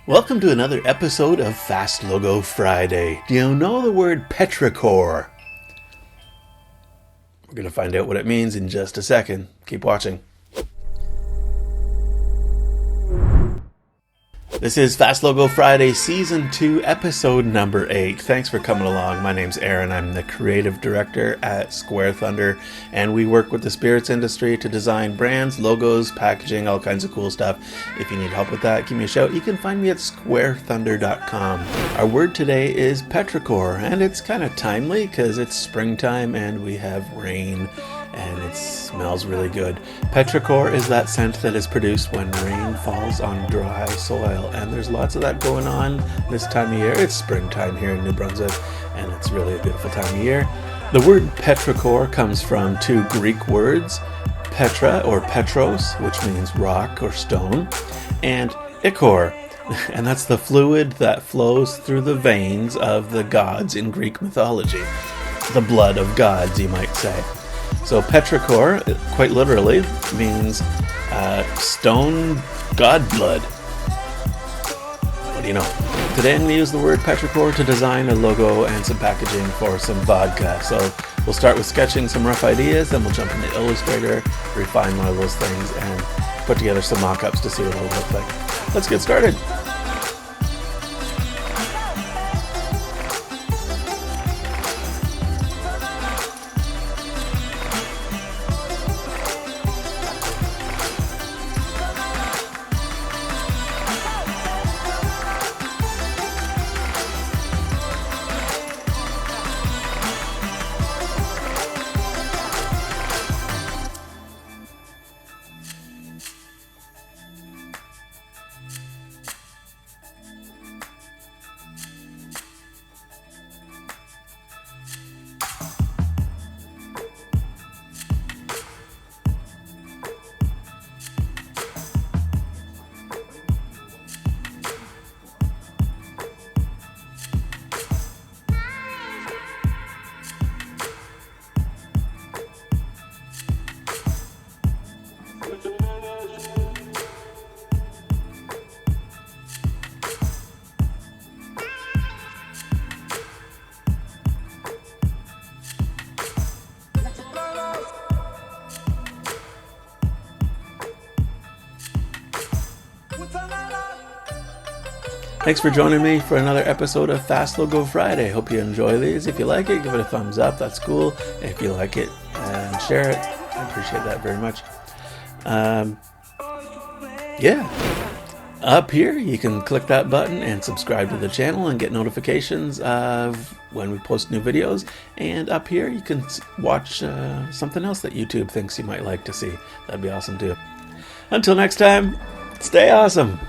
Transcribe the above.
Welcome to another episode of Fast Logo Friday. Do you know the word petrichor? We're going to find out what it means in just a second. Keep watching. This is Fast Logo Friday, Season 2, Episode number 8. Thanks for coming along. My name's Aaron. I'm the Creative Director at Square Thunder, and we work with the spirits industry to design brands, logos, packaging, all kinds of cool stuff. If you need help with that, give me a shout. You can find me at squarethunder.com. Our word today is petrichor, and it's kind of timely because it's springtime and we have rain. And it smells really good. Petrichor is that scent that is produced when rain falls on dry soil. And there's lots of that going on this time of year. It's springtime here in New Brunswick, and it's really a beautiful time of year. The word petrichor comes from two Greek words, petra or petros, which means rock or stone, and ichor, and that's the fluid that flows through the veins of the gods in Greek mythology. The blood of gods, you might say. So petrichor, quite literally, means stone god blood. What do you know? Today I'm going to use the word petrichor to design a logo and some packaging for some vodka. So we'll start with sketching some rough ideas, then we'll jump into Illustrator, refine one of those things, and put together some mock-ups to see what it'll look like. Let's get started. Thanks for joining me for another episode of Fast Logo Friday. Hope you enjoy these. If you like it, give it a thumbs up. That's cool. If you like it, and share it. I appreciate that very much. Up here, you can click that button and subscribe to the channel and get notifications of when we post new videos. And up here, you can watch something else that YouTube thinks you might like to see. That'd be awesome too. Until next time, stay awesome.